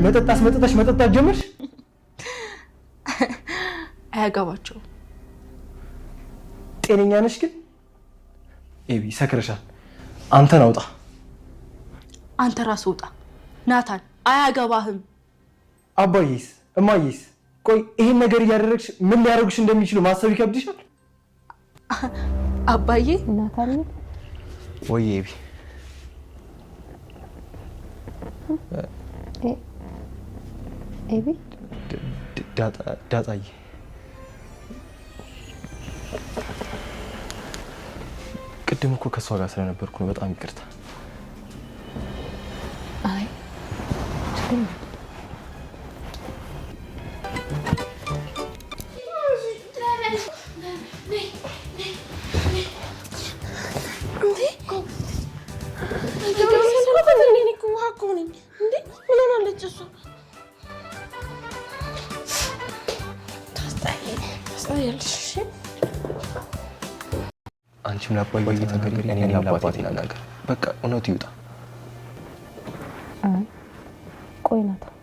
መጠጣሽ መጠጣት ጀመርሽ? አያገባቸው። ጤነኛ ነሽ ግን? ኤቢ ሰክረሻል። አንተን አውጣ። አንተ ራስህ ውጣ ናታን፣ አያገባህም። አባዬስ እማዬስ? ቆይ ይሄን ነገር እያደረግሽ ምን ሊያደርጉሽ እንደሚችሉ ማሰብ ይከብድሻል? አባዬ ናታን ወይ ኤቢ ኤቢ ዳጣዬ ቅድም እኮ ከሷ ጋር ስለነበርኩ ነው። በጣም ይቅርታ። አይ አንቺም ለአባዬ ተናገሪ፣ እኔም ለአባቴ ተናገር። በቃ እውነቱ ይውጣ። ቆይ ናታን፣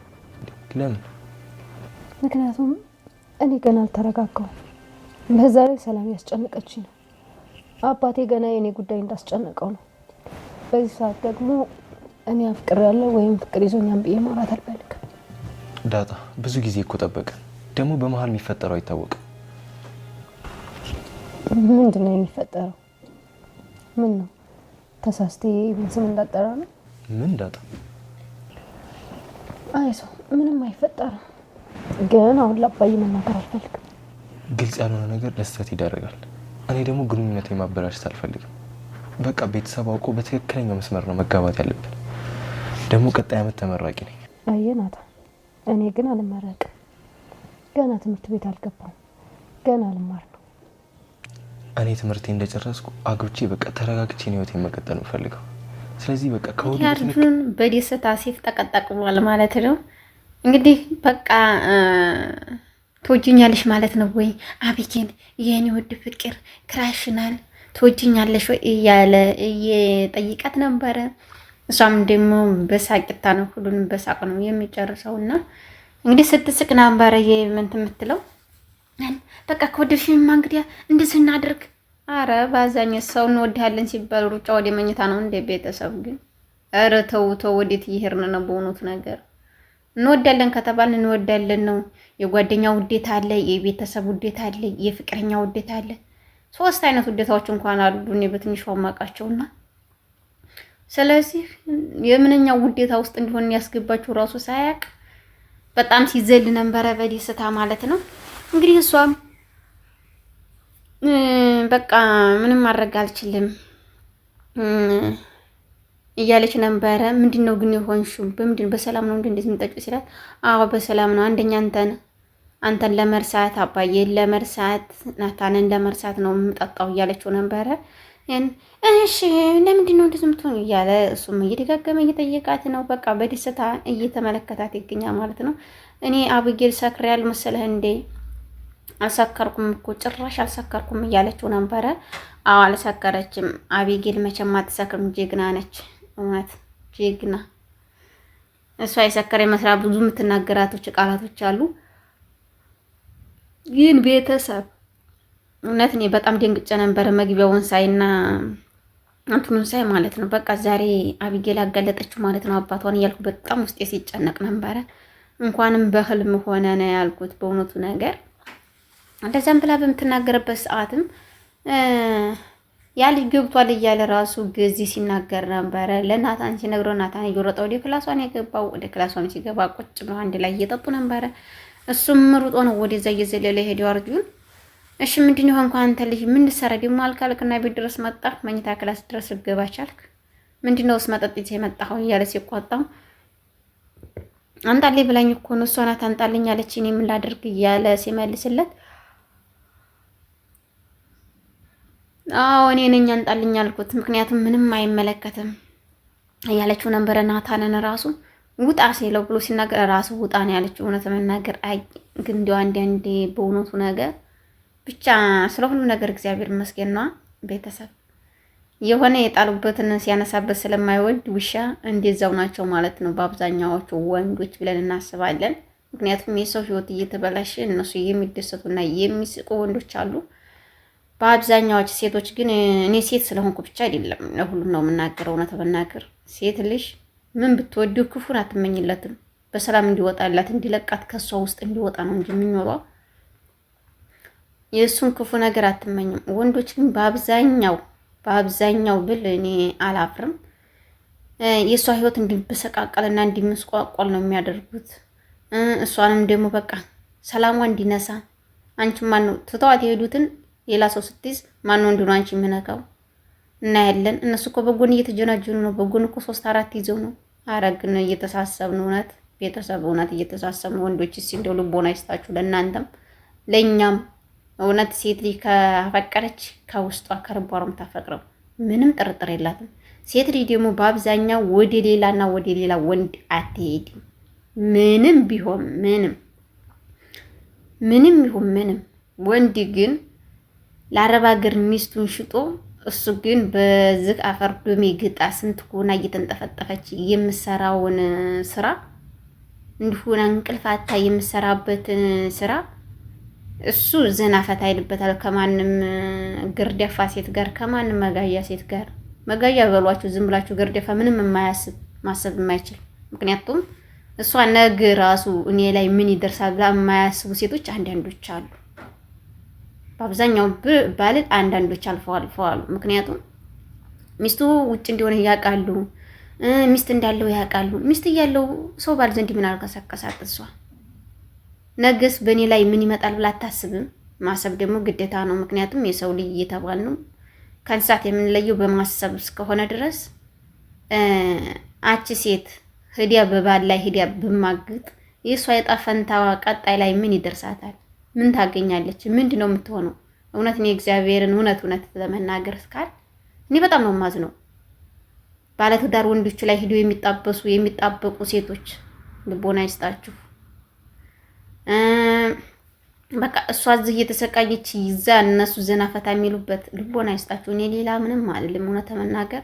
ለምን? ምክንያቱም እኔ ገና አልተረጋጋሁም። በዛ ላይ ሰላም ያስጨነቀችኝ ነው። አባቴ ገና የኔ ጉዳይ እንዳስጨነቀው ነው። በዚህ ሰዓት ደግሞ እኔ አፍቅሬያለሁ ወይም ፍቅር ይዞኛል ብዬ ማውራት አልፈልግም። ዳጣ ብዙ ጊዜ እኮ ጠበቅን። ደግሞ በመሀል የሚፈጠረው አይታወቅም። ምንድን ነው የሚፈጠረው? ምን ነው ተሳስቴ ስም እንዳጠራ ነው? ምን ዳጣ? አይዞህ ምንም አይፈጠርም። ግን አሁን ለአባዬ መናገር አልፈልግም። ግልጽ ያልሆነ ነገር ለስህተት ይዳረጋል። እኔ ደግሞ ግንኙነት ማበላሸት አልፈልግም። በቃ ቤተሰብ አውቆ በትክክለኛው መስመር ነው መጋባት ያለብን። ደግሞ ቀጣይ ዓመት ተመራቂ ነኝ። አየህ ናታን፣ እኔ ግን አልመረቅም። ገና ትምህርት ቤት አልገባም። ገና አልማር ነው። እኔ ትምህርቴ እንደጨረስኩ አግብቼ በቃ ተረጋግቼ ነው ህይወቴን መቀጠል የምፈልገው። ስለዚህ በቃ ከሁሉም በደስታ ሴፍ ተቀጣቅሟል ማለት ነው። እንግዲህ በቃ ትወጂኛለሽ ማለት ነው ወይ አቢጌል? የኔ ውድ ፍቅር ክራሽናል ትወጂኛለሽ ወይ እያለ እየጠይቃት ነበረ። እሷም ደግሞ በሳቂታ ነው፣ ሁሉንም በሳቅ ነው የሚጨርሰውና እንግዲህ ስትስቅ ነበረ የምትለው በቃ ከወደድሽማ እንግዲህ እንደዚህ እናድርግ። አረ ባዛኝ ሰው እንወድሃለን ሲባል ሩጫ ወደ መኝታ ነው እንደ ቤተሰብ ግን አረ ተው ተው፣ ወዴት እየሄድን ነው? በእውነቱ ነገር እንወዳለን ከተባልን እንወዳለን ነው። የጓደኛ ውዴታ አለ፣ የቤተሰብ ውዴታ አለ፣ የፍቅረኛ ውዴታ አለ። ሶስት አይነት ውዴታዎች እንኳን አሉ እኔ በትንሹ አማቃቸውና ስለዚህ የምንኛው ውዴታ ውስጥ እንዲሆን ያስገባቸው ራሱ ሳያቅ በጣም ሲዘል ነበረ በደስታ ማለት ነው። እንግዲህ እሷም በቃ ምንም ማድረግ አልችልም እያለች ነበረ። ምንድነው ግን የሆንሽው? በምንድን በሰላም ነው እንደዚህ የምጠጪው ሲላት፣ አዎ በሰላም ነው። አንደኛ አንተን ለመርሳት አባዬን ለመርሳት ናታንን ለመርሳት ነው የምጠጣው እያለችው ነበረ። እሺ ለምንድን ነው እንደዚህ የምትሆን እያለ እሱም እየደጋገመ እየጠየቃት ነው። በቃ በደስታ እየተመለከታት ይገኛል ማለት ነው። እኔ አቢጌል ሰክሬያለሁ መሰለህ እንዴ? አልሰከርኩም እኮ ጭራሽ አልሰከርኩም እያለችው ነበረ። አዎ አልሰከረችም። አቢጌል መቼም አትሰክርም፣ ጀግና ነች። እውነት ጀግና። እሷ የሰከረ መስራት ብዙ የምትናገራቶች ቃላቶች አሉ። ግን ቤተሰብ እውነት እኔ በጣም ደንግጬ ነበረ መግቢያውን ሳይና እንትኑን ሳይ ማለት ነው። በቃ ዛሬ አቢጌል አጋለጠችው ማለት ነው አባቷን እያልኩ በጣም ውስጤ ሲጨነቅ ነበረ። እንኳንም በህልም ሆነ ነው ያልኩት በእውነቱ ነገር። እንደዛም ብላ በምትናገርበት ሰዓትም ያ ልጅ ገብቷል እያለ ራሱ ገዚ ሲናገር ነበረ። ለናታን ሲነግረው ናታን እየሮጠ ወደ ክላሷን የገባው። ወደ ክላሷን ሲገባ ቁጭ ብለው አንድ ላይ እየጠጡ ነበረ። እሱም ሩጦ ነው ወደዛ እየዘለለ ሄደው አርጁን። እሺ ምንድን ነው እንኳን አንተ ልጅ ምን ልትሰራ ደግሞ አልካልክና ቤት ድረስ መጣህ? መኝታ ክላስ ድረስ ልገባ ቻልክ? ምንድነውስ መጠጥ ይዘህ የመጣኸው? እያለ ሲቆጣው አንጣልኝ ብላኝ እኮ ነው እሷ ናት አንጣልኝ አለች። እኔ ምን ላድርግ እያለ ሲመልስለት አዎ እኔ ነኝ አንጣልኝ አልኩት፣ ምክንያቱም ምንም አይመለከትም እያለችው ነበረ። ናታንን ራሱ ውጣ ሲለው ብሎ ሲናገር ራሱ ውጣ ነው ያለችው። እውነት መናገር አይ ግን እንዲያው አንዴ በእውነቱ ነገር ብቻ ስለ ሁሉ ነገር እግዚአብሔር ይመስገን ነው። ቤተሰብ የሆነ የጣሉበትን ሲያነሳበት ስለማይወድ ውሻ እንደዛው ናቸው ማለት ነው በአብዛኛዎቹ ወንዶች ብለን እናስባለን። ምክንያቱም የሰው ህይወት እየተበላሸ እነሱ የሚደሰቱና የሚስቁ ወንዶች አሉ። በአብዛኛዎች ሴቶች ግን እኔ ሴት ስለሆንኩ ብቻ አይደለም ለሁሉም ነው የምናገረው። እውነት በናገር ሴት ልጅ ምን ብትወደው ክፉን አትመኝለትም። በሰላም እንዲወጣላት እንዲለቃት ከሷ ውስጥ እንዲወጣ ነው እንጂ የሚኖረው የእሱን ክፉ ነገር አትመኝም። ወንዶች ግን በአብዛኛው ብል እኔ አላፍርም የእሷ ህይወት እንዲበሰቃቀልና እንዲመስቋቋል ነው የሚያደርጉት። እሷንም ደግሞ በቃ ሰላሟ እንዲነሳ አንቺ ማን ነው ትተዋት የሄዱትን ሌላ ሰው ስትይዝ ማን ነው እንዲሁ አንቺ የሚነካው? እናያለን። እነሱ እኮ በጎን እየተጀናጀኑ ነው። በጎን እኮ 3-4 ይዘው ነው። አረግን እየተሳሰብን እውነት ቤተሰብ እውነት እየተሳሰብን ወንዶች እስኪ እንደው ልቦና ይስጣችሁ ለእናንተም ለእኛም። እውነት ሴት ልጅ ካፈቀረች ከውስጧ ከልቧ ነው የምታፈቅረው። ምንም ጥርጥር የላትም። ሴት ልጅ ደግሞ በአብዛኛው ወደ ሌላና ወደ ሌላ ወንድ አትሄድም። ምንም ቢሆን ምንም ወንድ ግን ለአረብ ሀገር ሚስቱን ሽጦ እሱ ግን በዝቅ አፈር ዶሜ ግጣ ስንት ሆና እየተንጠፈጠፈች የምሰራውን ስራ እንዲሁና እንቅልፋታ የምሰራበትን ስራ እሱ ዘና ፈታ ይልበታል። ከማንም ግርደፋ ሴት ጋር ከማንም መጋያ ሴት ጋር መጋያ በሏችሁ ዝም ብላችሁ ግርደፋ ምንም ማሰብ የማይችል ምክንያቱም እሷ ነገ ራሱ እኔ ላይ ምን ይደርሳል ብላ የማያስቡ ሴቶች አንዳንዶች አሉ። በአብዛኛው ባልል አንዳንዶች አልፈው አሉ። ምክንያቱም ሚስቱ ውጭ እንደሆነ ያውቃሉ፣ ሚስት እንዳለው ያውቃሉ። ሚስት እያለው ሰው ባል ዘንድ ምን አልከሰከሳት? እሷ ነገስ በእኔ ላይ ምን ይመጣል ብላ አታስብም። ማሰብ ደግሞ ግዴታ ነው። ምክንያቱም የሰው ልጅ እየተባል ነው ከእንስሳት የምንለየው በማሰብ እስከሆነ ድረስ አቺ ሴት ህዲያ በባል ላይ ህዲያ ብማግጥ የእሷ የዕጣ ፈንታዋ ቀጣይ ላይ ምን ይደርሳታል? ምን ታገኛለች? ምንድን ነው የምትሆነው? እውነት እኔ እግዚአብሔርን እውነት ለመናገር እስካል እኔ በጣም ነው የማዝነው። ባለትዳር ወንዶች ላይ ሂዶ የሚጣበቁ ሴቶች ልቦና ይስጣችሁ። በቃ እሷ እዚህ እየተሰቃየች ይዛ እነሱ ዘና ፈታ የሚሉበት ልቦና ይስጣችሁ። እኔ ሌላ ምንም አልልም። እውነት ለመናገር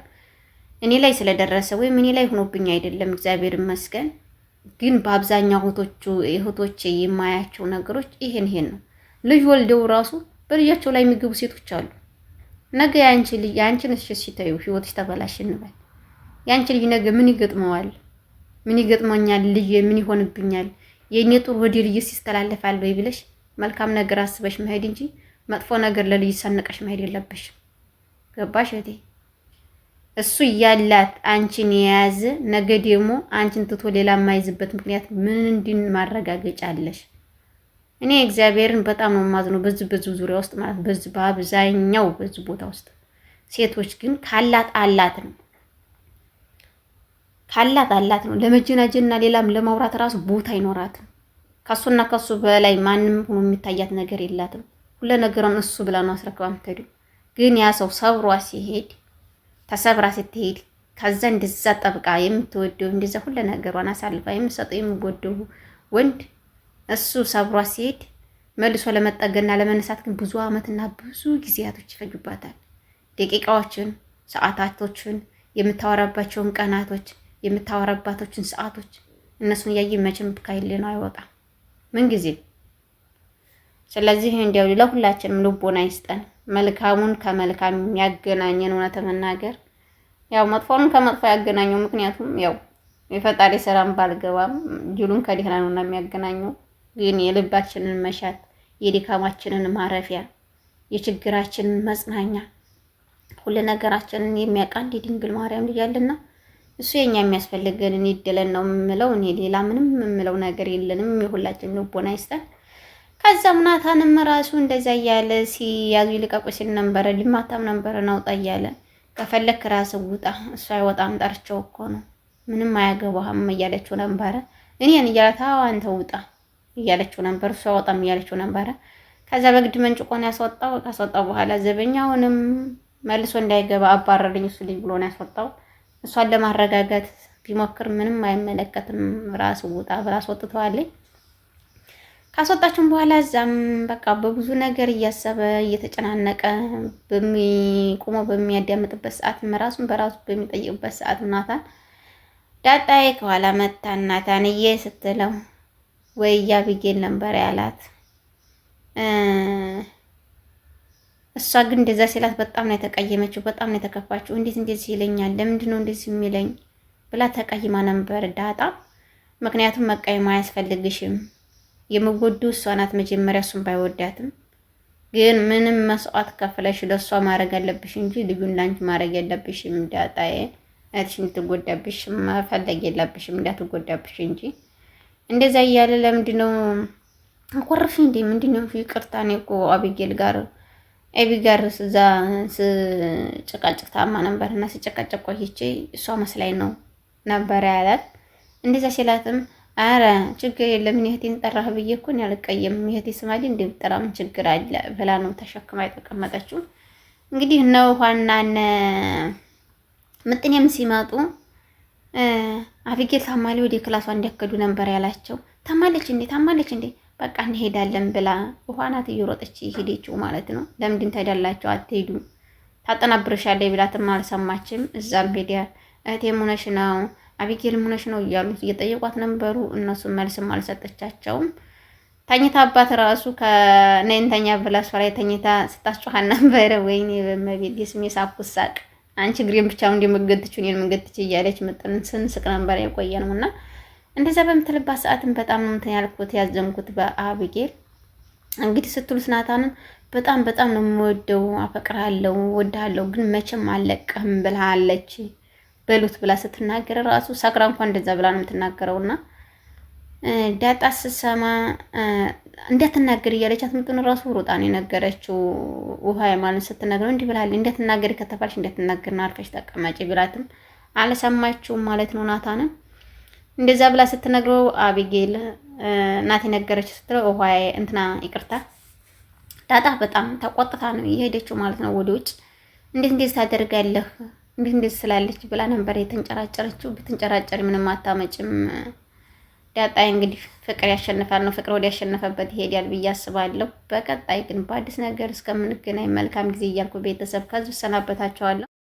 እኔ ላይ ስለደረሰ ወይም እኔ ላይ ሆኖብኝ አይደለም፣ እግዚአብሔር ይመስገን። ግን በአብዛኛው እህቶቼ የማያቸው ነገሮች ይሄን ነው። ልጅ ወልደው ራሱ በልጃቸው ላይ የሚገቡ ሴቶች አሉ። ነገ ያንቺን እሺ ሲታዩ ህይወትሽ ተበላሽ እንበል። ያንቺ ልጅ ነገ ምን ይገጥመዋል? ምን ይገጥመኛል? ልጅ ምን ይሆንብኛል? የኔ ጡር ወደ ልጅ ሲስተላለፋል ወይ ብለሽ መልካም ነገር አስበሽ መሄድ እንጂ መጥፎ ነገር ለልጅ ሰንቀሽ መሄድ የለብሽ። ገባሽ እህቴ? እሱ ያላት አንቺን የያዘ ነገ ደግሞ አንቺን ትቶ ሌላ የማይዝበት ምክንያት ምንድን ማረጋገጫ አለሽ? እኔ እግዚአብሔርን በጣም ነው የማዝነው በዚህ ዙሪያ ውስጥ ማለት በአብዛኛው በዚህ ቦታ ውስጥ ሴቶች ግን ካላት አላት ነው ለመጀናጀንና ሌላም ለማውራት ራሱ ቦታ አይኖራትም። ከሱና ከሱ በላይ ማንም ሆኖ የሚታያት ነገር የላትም። ሁሉ ነገሩን እሱ ብላ ነው አስረክባ የምትሄዱ። ግን ያ ሰው ሰብሯ ሲሄድ ተሰብራ ስትሄድ ከዛ እንደዛ ጠብቃ የምትወደው እንደዛ ሁሉ ነገሯን አሳልፋ የምትሰጠው የምትወደው ወንድ እሱ ሰብሯ ሲሄድ መልሶ ለመጠገንና ለመነሳት ግን ብዙ አመትና ብዙ ጊዜያቶች ይፈጁባታል። ደቂቃዎችን፣ ሰዓታቶችን፣ የምታወራባቸውን ቀናቶች፣ የምታወራባቶችን ሰዓቶች እነሱን ያየ መቼም ካይል ነው አይወጣም ምን ጊዜ። ስለዚህ እንዲያው ለሁላችንም ልቦና ይስጠን፣ መልካሙን ከመልካም ያገናኘን። እውነት መናገር ያው መጥፎውን ከመጥፎ ያገናኘው። ምክንያቱም ያው የፈጣሪ ሰላም ባልገባም ጅሉን ከዲህና ነውና የሚያገናኘው። ግን የልባችንን መሻት፣ የድካማችንን ማረፊያ፣ የችግራችንን መጽናኛ፣ ሁሉ ነገራችንን የሚያቃንድ የድንግል ማርያም ልጅ አለና እሱ የኛ የሚያስፈልገንን ይደለን ነው የምለው። እኔ ሌላ ምንም የምለው ነገር የለንም። የሁላችን ልቦና ይስጠን። ከዛም ናታንም ራሱ እንደዛ እያለ ሲያዙ ይልቀቁ ሲል ነበረ። ሊማታም ነበረ ናውጣ እያለ ከፈለክ ራስ ውጣ፣ እሱ አይወጣም ጠርቸው እኮ ነው ምንም አያገባህም እያለችው ነበረ። እኔን እያለታ አንተ ውጣ እያለችው ነበር፣ እሱ አይወጣም እያለችው ነበረ። ከዛ በግድ መንጭቆን ያስወጣው። ካስወጣው በኋላ ዘበኛውንም መልሶ እንዳይገባ አባረረኝ እሱ ልጅ ብሎ ነው ያስወጣው። እሷን ለማረጋጋት ቢሞክር ምንም አይመለከትም ራስ ውጣ ብላ አስወጥተዋለች። ካስወጣችሁም በኋላ እዛም በቃ በብዙ ነገር እያሰበ እየተጨናነቀ በሚቆመው በሚያዳምጥበት ሰዓት ራሱን በራሱ በሚጠይቅበት ሰዓት ናታን ዳጣዬ ከኋላ መታ ናታንዬ ስትለው ወይ አቢጌል ነበር ያላት። እሷ ግን እንደዛ ሲላት በጣም ነው የተቀየመችው፣ በጣም ነው የተከፋችው። እንዴት እንደዚህ ይለኛል? ለምንድን ነው እንደዚህ የሚለኝ ብላ ተቀይማ ነበር ዳጣ። ምክንያቱም መቀየም አያስፈልግሽም፣ የምወደው እሷ ናት መጀመሪያ፣ እሱም ባይወዳትም ግን ምንም መስዋዕት ከፍለሽ ለእሷ ማድረግ አለብሽ እንጂ ልዩን ላንቺ ማድረግ የለብሽም ዳጣዬ። እህትሽ እንድትጎዳብሽ መፈለግ የለብሽም እንዳትጎዳብሽ እንጂ እንደዛ እያለ ለምንድን ነው አኮርፊ እንዴ? ምንድን ነው? ይቅርታ እኔ እኮ አቢጌል ጋር ኤቢ ጋር እዛ ስጨቃጨቅ ታማ ነበርና ስጨቃጨቅ ቆይቼ እሷ መስላኝ ነው ነበር ያላት። እንደዛ ሲላትም አረ ችግር የለም እህቴን ጠራህ ብዬ እኮ እኔ አልቀየምም፣ እህቴ ስማሊ እንደምጠራ ምን ችግር አለ ብላ ነው ተሸክማ የተቀመጠችው። እንግዲህ እነ ውሃና እነ ምጥኔም ሲመጡ አቢጌል ታማሊ ወደ ክላሷ እንዲያከዱ ነበር ያላቸው። ታማለች እንዴ በቃ እንሄዳለን ብላ ውሃ ናት እየሮጠች ሄደችው ማለት ነው። ለምንድን ትሄዳላችሁ? አትሄዱ ታጠናብርሻለች ብላትም አልሰማችም። እዛም ሄዳ እህቴም ሆነሽ ነው አቢጌልም ሆነሽ ነው እያሉ እየጠየቋት ነበሩ። እነሱም መልስም አልሰጠቻቸውም። ተኝታ አባት ራሱ ከነንተኛ ብላ እሷ ላይ ተኝታ ስታስጮሃን ነበረ። ወይኔ በመቤት የስሜ ሳኩሳቅ አንቺ ግሬን ብቻ እንደምገትቹ እኔን ምገትች እያለች መጠን ስንስቅ ነበር የቆየ ነውና እንደዛ በምትልባት ሰዓትም በጣም ነው እንትን ያልኩት ያዘንኩት በአቢጌል። እንግዲህ ስትሉት ናታንን በጣም ነው የምወደው፣ አፈቅራለሁ፣ ወድሃለሁ ግን መቼም አልለቅህም ብላለች በሉት ብላ ስትናገር ራሱ ሰክራ እንኳን እንደዛ ብላ ነው የምትናገረውና ዳጣ ስትሰማ እንዳትናገር እያለቻት ምጥኑ ራሱ ሩጣን የነገረችው ውሃ ማለት ስትነግረው እንዲህ ብላለች። እንዳትናገር ከተባልሽ እንዳትናገር ነው አርፈሽ ተቀማጪ ብላትም አልሰማችውም ማለት ነው ናታንን። እንደዛ ብላ ስትነግረው አቢጌል ናት የነገረች ስትለው ውሃ እንትና ይቅርታ ዳጣ በጣም ተቆጥታ ነው የሄደችው ማለት ነው ወደ ውጭ። እንዴት ታደርጋለህ እንዴት ስላለች ብላ ነበር የተንጨራጨረችው። ብትንጨራጨሪ ምንም አታመጭም ዳጣ። እንግዲህ ፍቅር ያሸንፋል ነው፣ ፍቅር ወደ ያሸነፈበት ይሄዳል ብዬ አስባለሁ። በቀጣይ ግን በአዲስ ነገር እስከምንገናኝ መልካም ጊዜ እያልኩ ቤተሰብ ከዚህ ሰናበታቸዋለሁ።